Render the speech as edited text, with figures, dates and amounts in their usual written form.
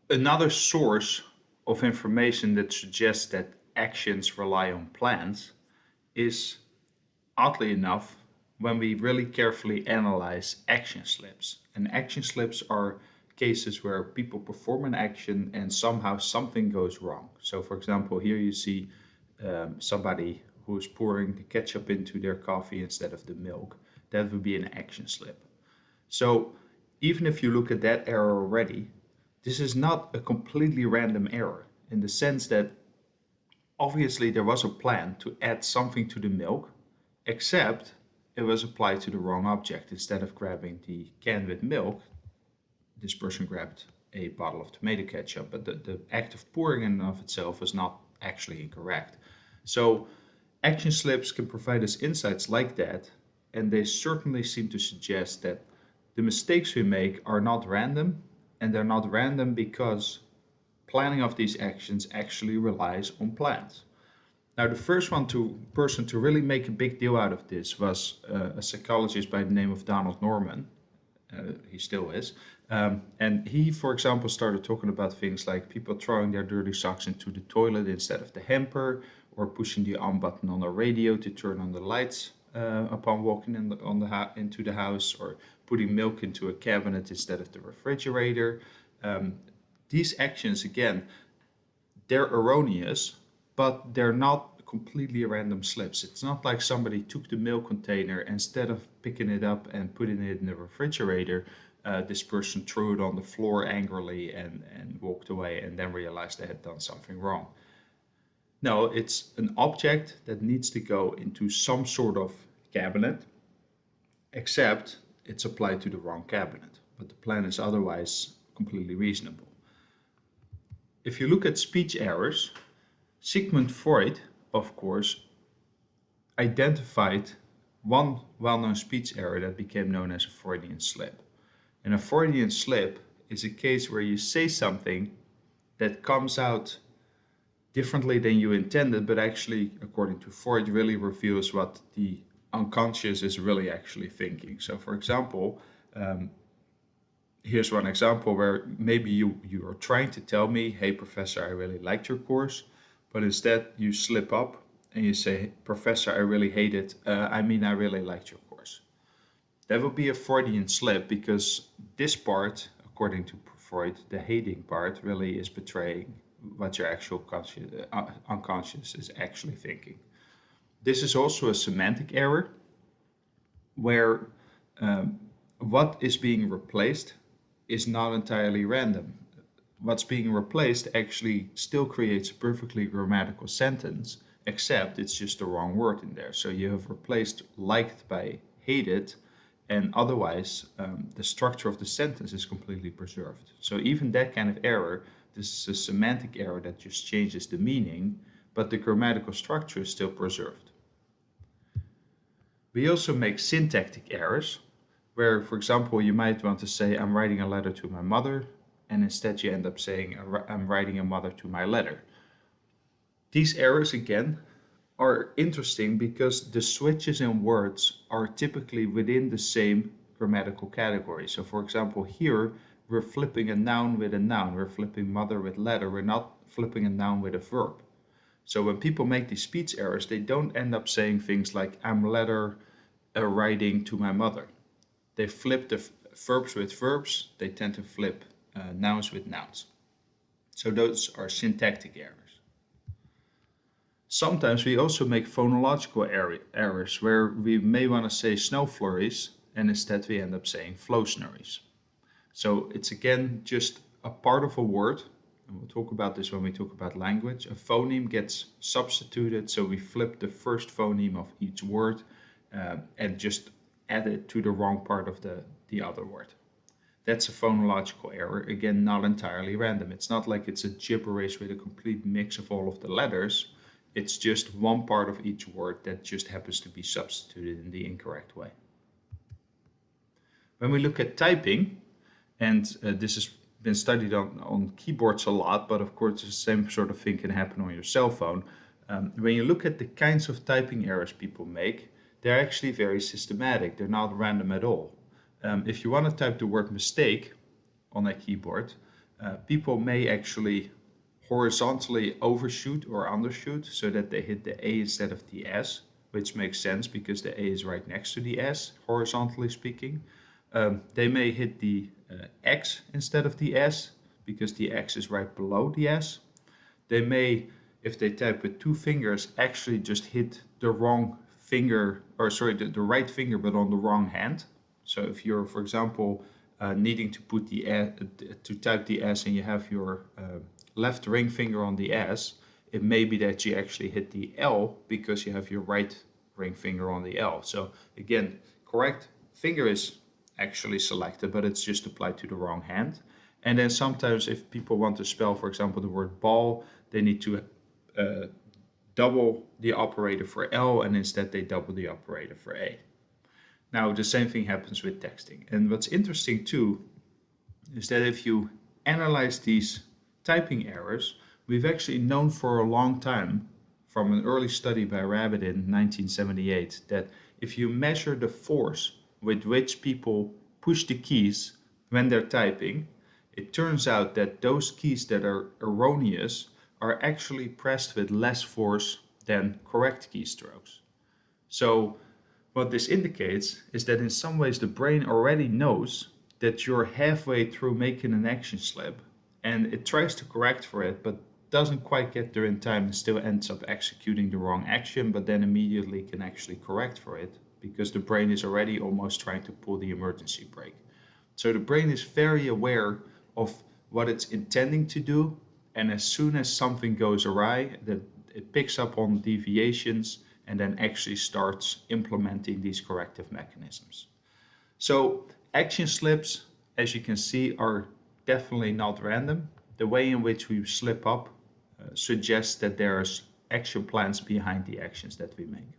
Another source of information that suggests that actions rely on plans is, oddly enough, when we really carefully analyze action slips. And action slips are cases where people perform an action and somehow something goes wrong. So, for example, here you see somebody who is pouring the ketchup into their coffee instead of the milk. That would be an action slip. So, even if you look at that error already, this is not a completely random error in the sense that obviously there was a plan to add something to the milk, except it was applied to the wrong object. Instead of grabbing the can with milk, this person grabbed a bottle of tomato ketchup, but the act of pouring in and of itself was not actually incorrect. So action slips can provide us insights like that, and they certainly seem to suggest that the mistakes we make are not random, and they're not random because planning of these actions actually relies on plans. Now, the first person to really make a big deal out of this was a psychologist by the name of Donald Norman. He still is. And he, for example, started talking about things like people throwing their dirty socks into the toilet instead of the hamper, or pushing the on button on a radio to turn on the lights upon walking into the house, or putting milk into a cabinet instead of the refrigerator. Um, these actions, again, they're erroneous, but they're not completely random slips. It's not like somebody took the milk container, instead of picking it up and putting it in the refrigerator, this person threw it on the floor angrily and walked away and then realized they had done something wrong. No, it's an object that needs to go into some sort of cabinet, except it's applied to the wrong cabinet. But the plan is otherwise completely reasonable. If you look at speech errors, Sigmund Freud, of course, identified one well known speech error that became known as a Freudian slip. And a Freudian slip is a case where you say something that comes out differently than you intended, but actually, according to Freud, really reveals what the unconscious is really actually thinking. So, for example, um, here's one example where maybe you are trying to tell me, hey, professor, I really liked your course, but instead you slip up and you say, professor, I really hate it. I really liked your course. That would be a Freudian slip because this part, according to Freud, the hating part really is betraying what your actual unconscious is actually thinking. This is also a semantic error where um, what is being replaced is not entirely random. What's being replaced actually still creates a perfectly grammatical sentence, except it's just the wrong word in there. So you have replaced liked by hated, and otherwise the structure of the sentence is completely preserved. So even that kind of error, this is a semantic error that just changes the meaning, but the grammatical structure is still preserved. We also make syntactic errors, where, for example, you might want to say, I'm writing a letter to my mother, and instead you end up saying, I'm writing a mother to my letter. These errors, again, are interesting because the switches in words are typically within the same grammatical category. So, for example, here we're flipping a noun with a noun, we're flipping mother with letter, we're not flipping a noun with a verb. So when people make these speech errors, they don't end up saying things like, I'm letter writing to my mother. They flip the verbs with verbs, they tend to flip nouns with nouns. So those are syntactic errors. Sometimes we also make phonological errors where we may want to say snow flurries and instead we end up saying flow snurries. So it's again just a part of a word, and we'll talk about this when we talk about language. A phoneme gets substituted, so we flip the first phoneme of each word and just add it to the wrong part of the other word. That's a phonological error, again, not entirely random. It's not like it's a gibberish with a complete mix of all of the letters. It's just one part of each word that just happens to be substituted in the incorrect way. When we look at typing, and this has been studied on keyboards a lot, but of course the same sort of thing can happen on your cell phone. When you look at the kinds of typing errors people make, they're actually very systematic. They're not random at all. If you want to type the word mistake on a keyboard, People may actually horizontally overshoot or undershoot so that they hit the A instead of the S, which makes sense because the A is right next to the S, horizontally speaking. They may hit the X instead of the S because the X is right below the S. They may, if they type with two fingers, actually just hit the wrong finger, or sorry, the right finger, but on the wrong hand. So if you're, for example, needing to put the to type the S and you have your left ring finger on the S, it may be that you actually hit the L because you have your right ring finger on the L. So again, correct finger is actually selected, but it's just applied to the wrong hand. And then sometimes if people want to spell, for example, the word ball, they need to uh, double the operator for L, and instead they double the operator for A. Now, the same thing happens with texting. And what's interesting too is that if you analyze these typing errors, we've actually known for a long time from an early study by Rabbit in 1978 that if you measure the force with which people push the keys when they're typing, it turns out that those keys that are erroneous are actually pressed with less force than correct keystrokes. So what this indicates is that in some ways the brain already knows that you're halfway through making an action slip and it tries to correct for it but doesn't quite get there in time and still ends up executing the wrong action, but then immediately can actually correct for it because the brain is already almost trying to pull the emergency brake. So the brain is very aware of what it's intending to do, and as soon as something goes awry, that it picks up on deviations and then actually starts implementing these corrective mechanisms. So action slips, as you can see, are definitely not random. The way in which we slip up suggests that there's action plans behind the actions that we make.